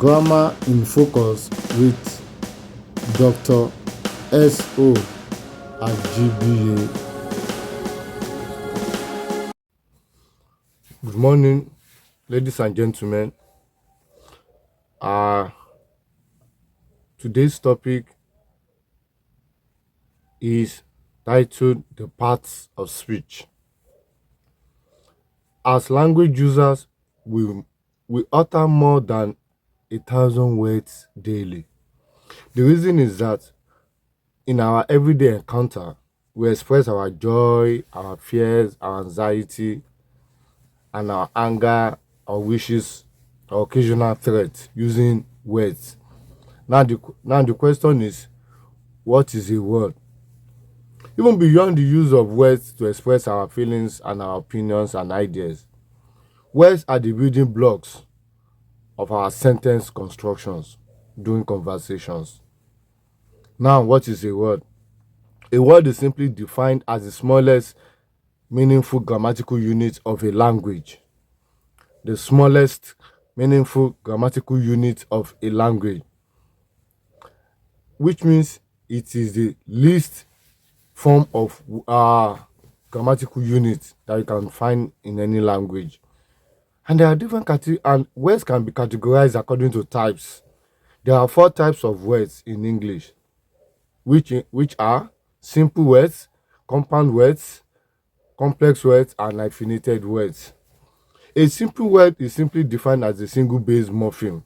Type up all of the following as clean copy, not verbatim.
Grammar in Focus with Dr. S.O. Ajibiye. Good morning, ladies and gentlemen. Uh, Today's topic is titled The Parts of Speech. As language users, we utter more than 1,000 words daily. The reason is that in our everyday encounter, we express our joy, our fears, our anxiety, and our anger, our wishes, our occasional threats using words. Now the question is, what is a word? Even beyond the use of words to express our feelings and our opinions and ideas, words are the building blocks of our sentence constructions during conversations. Now, what is a word? A word is simply defined as the smallest meaningful grammatical unit of a language. The smallest meaningful grammatical unit of a language, which means it is the least form of grammatical unit that you can find in any language. And there are different categories, and words can be categorized according to types. There are 4 types of words in English, which are simple words, compound words, complex words, and hyphenated words. A simple word is simply defined as a single base morpheme.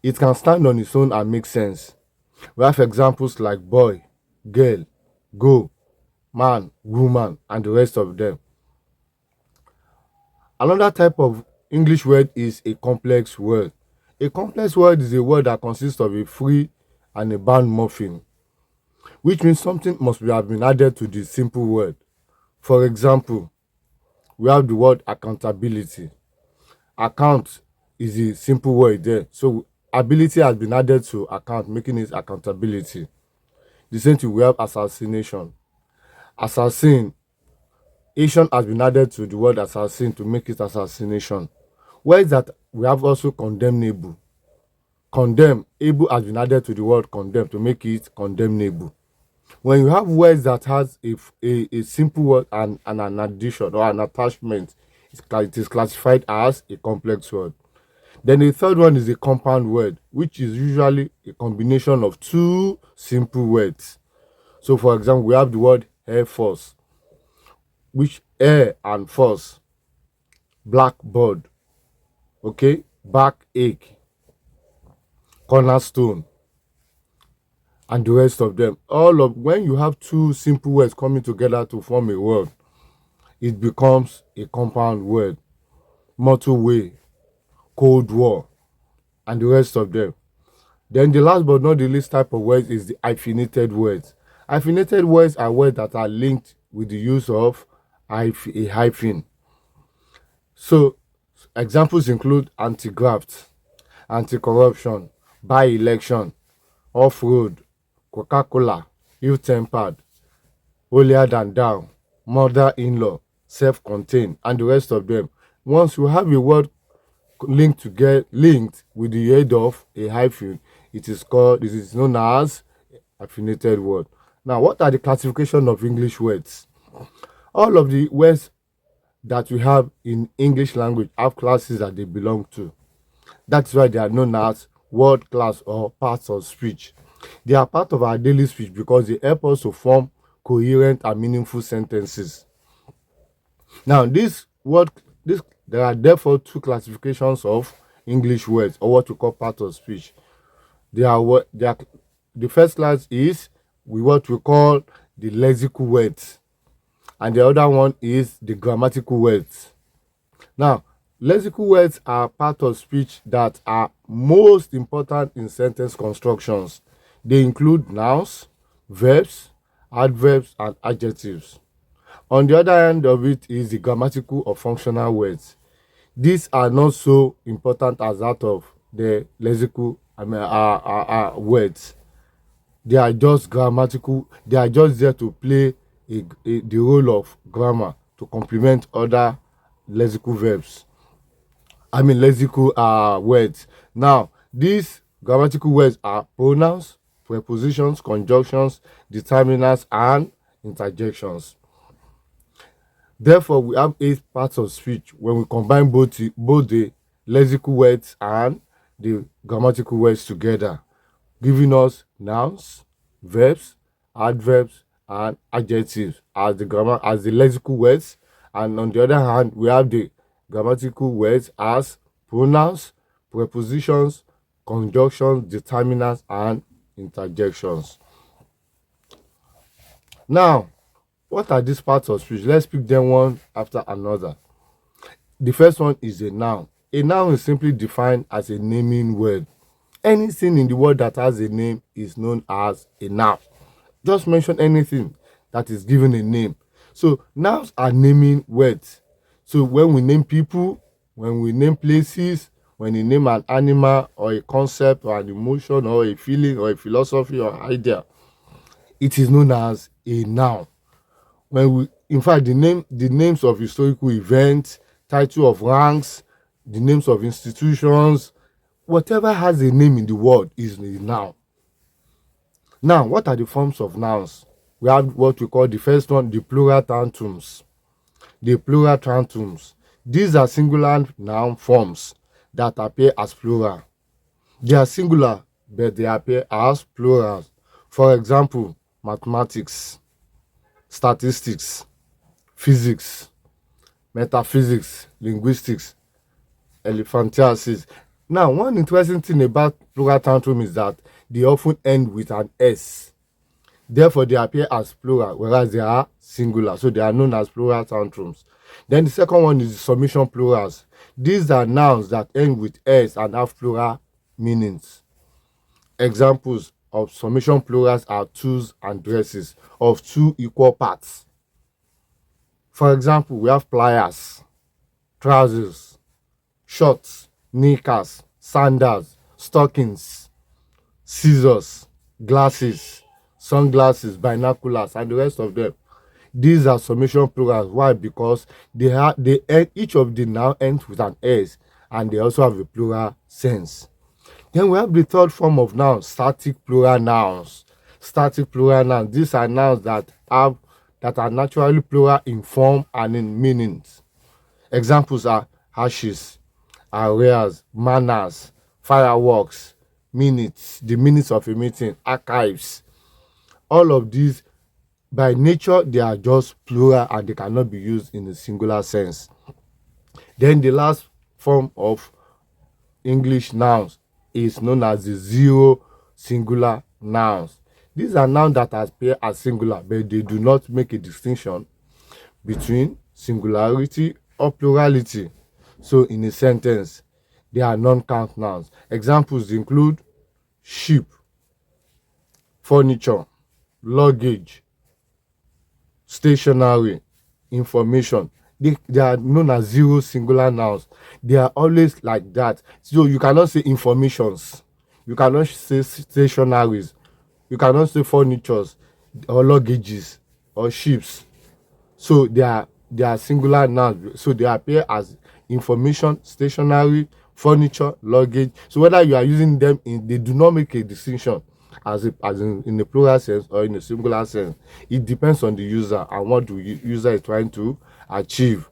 It can stand on its own and make sense. We have examples like boy, girl, go, man, woman, and the rest of them. Another type of English word is a complex word. A complex word is a word that consists of a free and a bound morpheme, which means something must have been added to the simple word. For example, we have the word accountability. Account is a simple word there. So ability has been added to account, making it accountability. The same thing, we have assassination. Assassin has been added to the word assassin to make it assassination. Words that we have also condemnable. Condemn, able has been added to the word condemn to make it condemnable. When you have words that has a simple word and an addition or an attachment, it is classified as a complex word. Then the third one is a compound word, which is usually a combination of 2 simple words. So for example, we have the word air force, which air and force, blackboard, okay, backache, cornerstone, and the rest of them. When you have 2 simple words coming together to form a word, it becomes a compound word. Motorway, Cold War, and the rest of them. Then the last but not the least type of words is the hyphenated words. Hyphenated words are words that are linked with the use of a hyphen. So examples include anti-graft, anti-corruption, by-election, off-road, Coca-Cola, ill-tempered, holier than thou, mother-in-law, self-contained, and the rest of them. Once you have a word linked with the aid of a hyphen, it is known as hyphenated word. Now, what are the classification of English words? All of the words that we have in English language have classes that they belong to. That's why they are known as word class or parts of speech. They are part of our daily speech because they help us to form coherent and meaningful sentences. Now, there are therefore 2 classifications of English words, or what we call part of speech. The first class is what we call the lexical words, and the other one is the grammatical words. Now, lexical words are part of speech that are most important in sentence constructions. They include nouns, verbs, adverbs, and adjectives. On the other end of it is the grammatical or functional words. These are not so important as that of the lexical words. They are just grammatical. They are just there to play the role of grammar to complement other lexical verbs. Lexical words. Now, These grammatical words are pronouns, prepositions, conjunctions, determinants, and interjections. Therefore, we have 8 parts of speech when we combine both the lexical words and the grammatical words together, giving us nouns, verbs, adverbs, and adjectives as the lexical words. And on the other hand, we have the grammatical words as pronouns, prepositions, conjunctions, determinants, and interjections. Now, what are these parts of speech? Let's pick them one after another. The first one is a noun. A noun is simply defined as a naming word. Anything in the world that has a name is known as a noun. Just mention anything that is given a name. So nouns are naming words. So when we name people, when we name places, when we name an animal or a concept or an emotion or a feeling or a philosophy or idea, it is known as a noun. In fact, the names of historical events, title of ranks, the names of institutions, whatever has a name in the world is a noun. Now, what are the forms of nouns? We have what we call the first one, the plural tantrums. The plural tantrums. These are singular noun forms that appear as plural. They are singular, but they appear as plural. For example, mathematics, statistics, physics, metaphysics, linguistics, elephantiasis. Now, one interesting thing about plural tantrum is that they often end with an S. Therefore, they appear as plural, whereas they are singular. So they are known as plural tantrums. Then the second one is the summation plurals. These are nouns that end with S and have plural meanings. Examples of summation plurals are tools and dresses of two equal parts. For example, we have pliers, trousers, shorts, knickers, sandals, stockings, scissors, glasses, sunglasses, binoculars, and the rest of them. These are summation plurals. Why? Because each of the noun ends with an S, and they also have a plural sense. Then we have the third form of nouns, static plural nouns. Static plural nouns. These are nouns that are naturally plural in form and in meanings. Examples are ashes, arrears, manners, fireworks, minutes, the minutes of a meeting, archives. All of these, by nature, they are just plural and they cannot be used in a singular sense. Then the last form of English nouns is known as the zero singular nouns. These are nouns that appear as singular, but they do not make a distinction between singularity or plurality. So in a sentence, they are non-count nouns. Examples include sheep, furniture, luggage, stationery, information. They are known as zero singular nouns. They are always like that. So you cannot say informations, you cannot say stationaries, you cannot say furnitures or luggages or ships. So they are singular nouns. So they appear as information, stationery, furniture, luggage. So whether you are using them they do not make a distinction as in a plural sense or in a singular sense. It depends on the user and what the user is trying to achieve.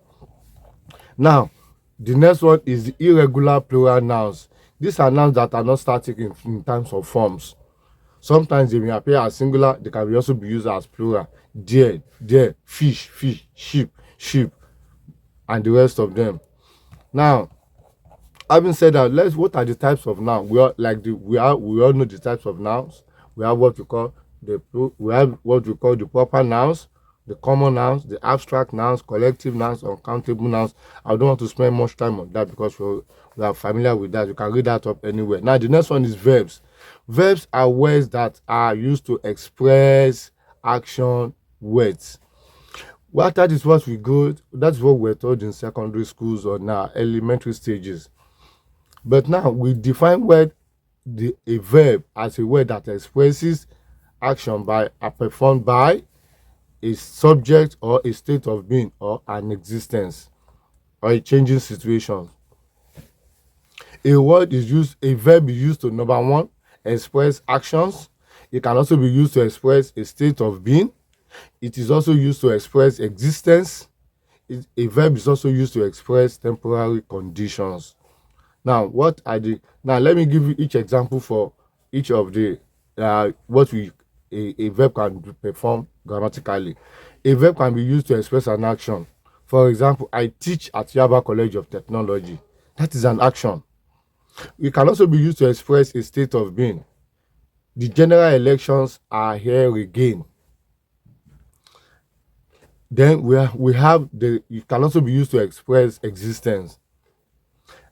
Now, the next one is the irregular plural nouns. These are nouns that are not static in terms of forms. Sometimes they may appear as singular, they can also be used as plural. Deer, fish, sheep, and the rest of them. Now, having said that, what are the types of nouns? We all know the types of nouns. We have what we call the proper nouns, the common nouns, the abstract nouns, collective nouns, uncountable nouns. I don't want to spend much time on that because we are familiar with that. You can read that up anywhere. Now, the next one is verbs. Verbs are words that are used to express action words. Well, that is what we're taught in secondary schools or now elementary stages. But now we define a verb as a word that expresses action performed by a subject or a state of being or an existence or a changing situation. A verb is used to, number one, express actions. It can also be used to express a state of being. It is also used to express existence. A verb is also used to express temporary conditions. Now, now let me give you each example for each of the what we a verb can perform grammatically. A verb can be used to express an action. For example, I teach at Yaba College of Technology. That is an action. It can also be used to express a state of being. The general elections are here again. Then we have it can also be used to express existence.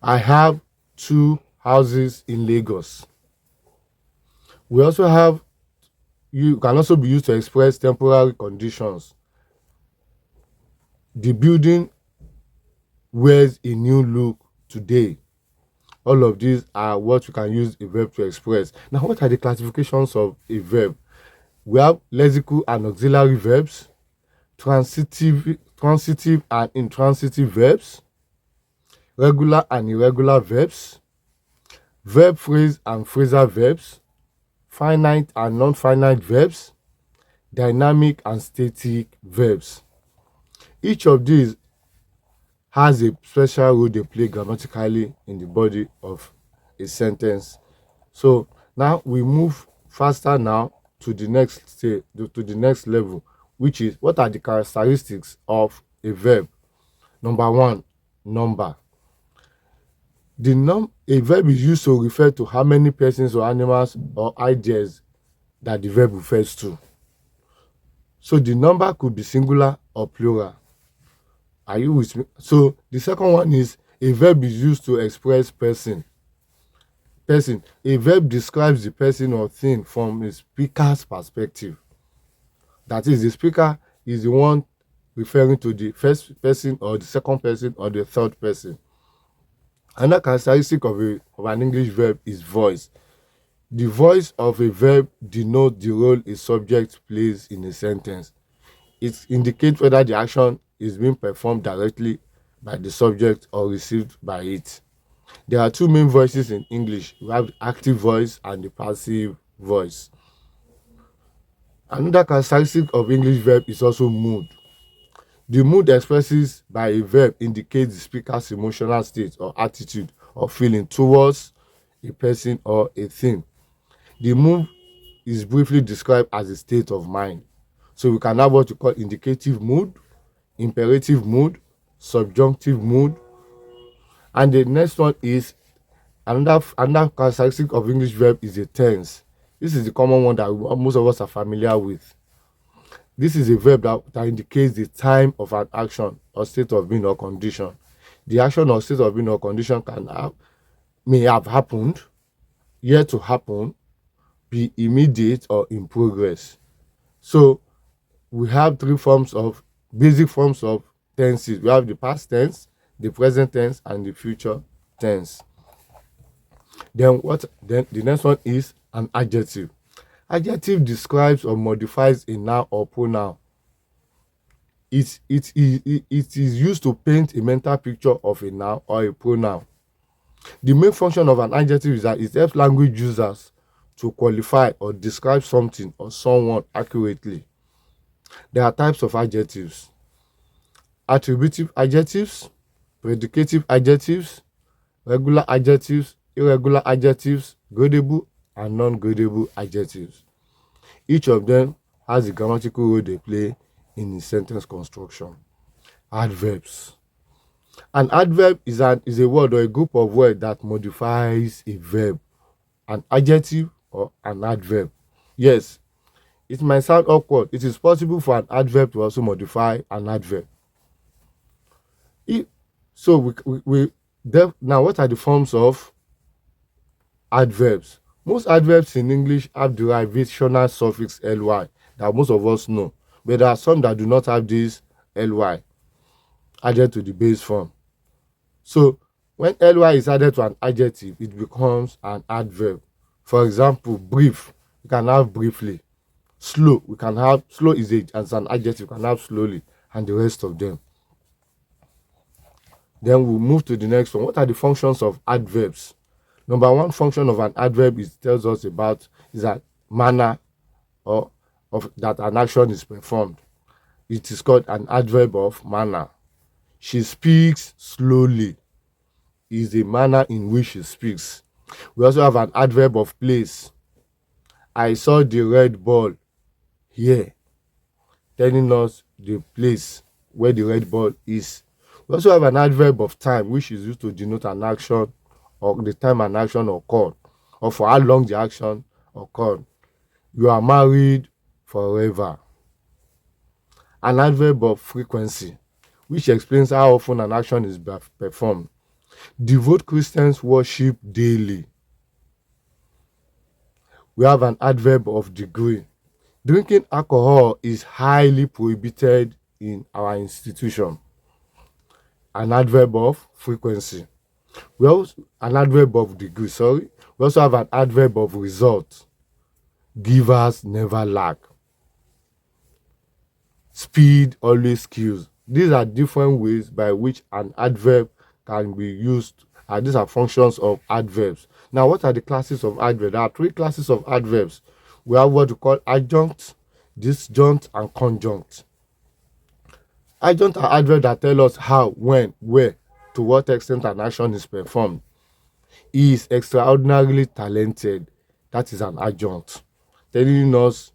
I have 2 houses in Lagos. We also have, you can also be used to express temporary conditions. The building wears a new look today. All of these are what you can use a verb to express. Now, what are the classifications of a verb? We have lexical and auxiliary verbs, transitive and intransitive verbs, regular and irregular verbs, verb phrase and phrasal verbs, finite and non-finite verbs, dynamic and static verbs. Each of these has a special role they play grammatically in the body of a sentence. So now we move faster now to the next stage, to the next level, which is what are the characteristics of a verb? Number one, number. A verb is used to refer to how many persons or animals or ideas that the verb refers to. So the number could be singular or plural. Are you with me? So the second one is a verb is used to express person. Person. A verb describes the person or thing from a speaker's perspective. That is, the speaker is the one referring to the first person or the second person or the third person. Another characteristic of an English verb is voice. The voice of a verb denotes the role a subject plays in a sentence. It indicates whether the action is being performed directly by the subject or received by it. There are 2 main voices in English. We have the active voice and the passive voice. Another characteristic of English verb is also mood. The mood expressed by a verb indicates the speaker's emotional state or attitude or feeling towards a person or a thing. The mood is briefly described as a state of mind. So we can have what we call indicative mood, imperative mood, subjunctive mood. And the next one is another characteristic of English verb is a tense. This is the common one that most of us are familiar with. This is a verb that indicates the time of an action or state of being or condition. The action or state of being or condition may have happened, yet to happen, be immediate or in progress. So we have 3 basic forms of tenses. We have the past tense, the present tense, and the future tense. Then the next one is an adjective. Adjective describes or modifies a noun or pronoun. It is used to paint a mental picture of a noun or a pronoun. The main function of an adjective is that it helps language users to qualify or describe something or someone accurately. There are types of adjectives: attributive adjectives, predicative adjectives, regular adjectives, irregular adjectives, gradable and non-gradable adjectives. Each of them has a grammatical role they play in the sentence construction. Adverbs. An adverb is a word or a group of words that modifies a verb, an adjective or an adverb. Yes, it might sound awkward. It is possible for an adverb to also modify an adverb. Now, what are the forms of adverbs? Most adverbs in English have derivational suffix ly that most of us know, but there are some that do not have this ly added to the base form. So when ly is added to an adjective, it becomes an adverb. For example, brief, you can have briefly. Slow, we can have slow as an adjective, we can have slowly, and the rest of them. Then we'll move to the next one. What are the functions of adverbs? Number one function of an adverb is tells us about is that manner or of that an action is performed. It is called an adverb of manner. She speaks slowly is the manner in which she speaks. We also have an adverb of place. I saw the red ball here, telling us the place where the red ball is. We also have an adverb of time, which is used to denote an action or the time an action occurred, or for how long the action occurred. You are married forever. An adverb of frequency, which explains how often an action is performed. Devout Christians worship daily. We have an adverb of degree. Drinking alcohol is highly prohibited in our institution. An adverb of frequency. We also an adverb of degree, sorry. We also have an adverb of result. Givers never lack. Speed always kills. These are different ways by which an adverb can be used. And these are functions of adverbs. Now, what are the classes of adverbs? There are three classes of adverbs. We have what we call adjunct, disjunct, and conjunct. Adjunct are adverbs that tell us how, when, where, to what extent an action is performed. He is extraordinarily talented. That is an adjunct, telling us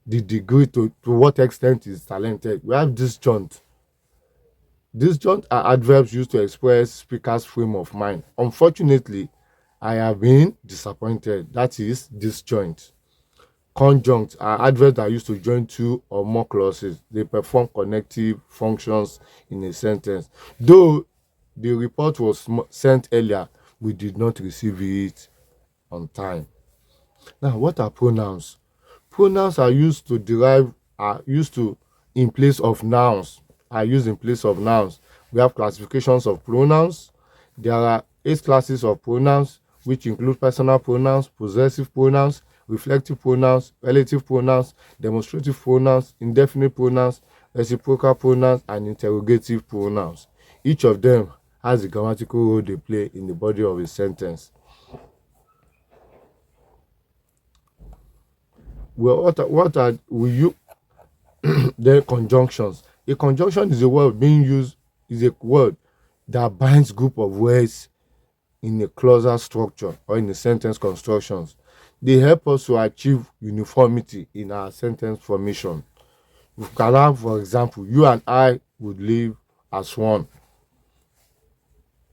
the degree to what extent is talented. We have disjunct. Disjunct are adverbs used to express speaker's frame of mind. Unfortunately, I have been disappointed. That is disjoint. Conjunct are adverbs that are used to join two or more clauses. They perform connective functions in a sentence. Though the report was sent earlier, we did not receive it on time. Now, what are pronouns? Pronouns are used to derive, are used to in place of nouns, are used in place of nouns. We have classifications of pronouns. There are 8 classes of pronouns, which include personal pronouns, possessive pronouns, reflective pronouns, relative pronouns, demonstrative pronouns, indefinite pronouns, reciprocal pronouns, and interrogative pronouns. Each of them has the grammatical role they play in the body of a sentence. Well, what are you then conjunctions? A conjunction is a word being used, is a word that binds group of words in a closer structure or in a sentence constructions. They help us to achieve uniformity in our sentence formation. We can have, for example, you and I would live as one.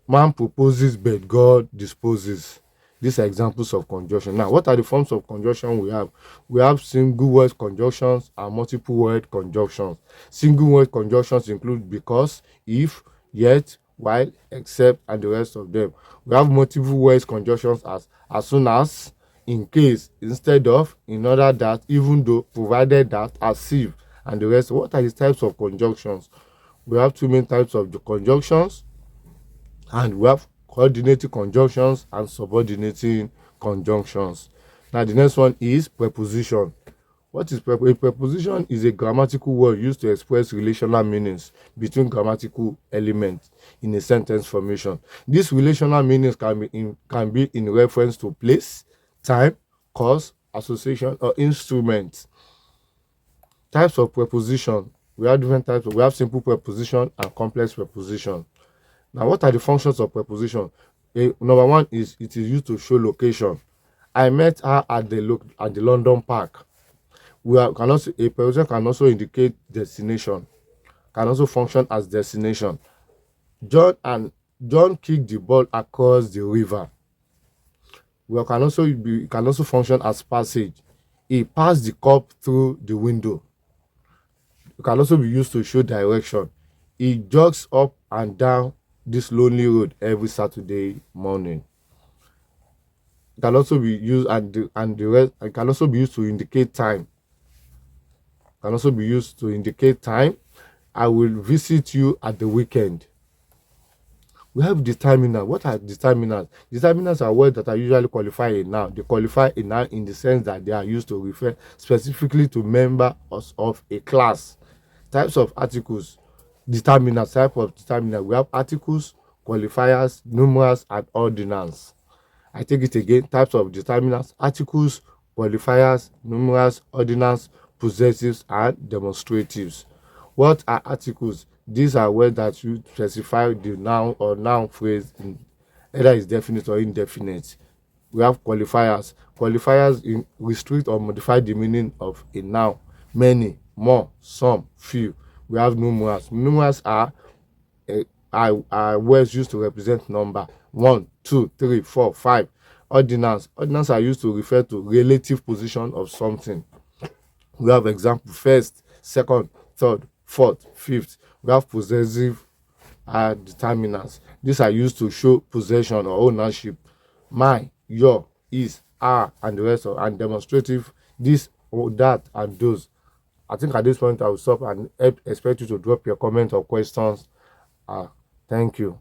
Man proposes, but God disposes. These are examples of conjunction. Now, what are the forms of conjunction we have? We have single word conjunctions and multiple word conjunctions. Single word conjunctions include because, if, yet, while, except, and the rest of them. We have multiple words conjunctions as soon as, in case, instead of, in order that, even though, provided that, as if, and the rest. What are the types of conjunctions? We have 2 main types of the conjunctions, and we have coordinating conjunctions and subordinating conjunctions. Now, the next one is preposition. What is a preposition? Is a grammatical word used to express relational meanings between grammatical elements in a sentence formation. These relational meanings can be in reference to place, time, cause, association, or instrument. Types of preposition. We have different types. We have simple preposition and complex preposition. Now, what are the functions of preposition? Number one is it is used to show location. I met her at the London Park. A preposition can also indicate destination. Can also function as destination. John kicked the ball across the river. Can also function as passage. He passed the cup through the window. It can also be used to show direction. He jogs up and down this lonely road every Saturday morning. It can also be used it can also be used to indicate time. Can also be used to indicate time. I will visit you at the weekend. We have determinants. What are determinants? Determinants are words that are usually qualify a noun. They qualify a noun in the sense that they are used to refer specifically to members of a class. Types of articles. Determinants. Type of determinant. We have articles, qualifiers, numerals, and ordinals. I take it again. Types of determinants: articles, qualifiers, numerals, ordinals, possessives, and demonstratives. What are articles? These are words that you specify the noun or noun phrase in either is definite or indefinite. We have qualifiers. Qualifiers restrict or modify the meaning of a noun: many, more, some, few. We have numerals. Numerals uh, are words used to represent number: one, two, three, four, five. Ordinals. Ordinals are used to refer to relative position of something. We have example: first, second, third, fourth, fifth. We have possessive determinants. These are used to show possession or ownership: my, your, his, our, and the rest of. And demonstrative: this, or that, and those. I think at this point I will stop and expect you to drop your comments or questions. uh, Thank you.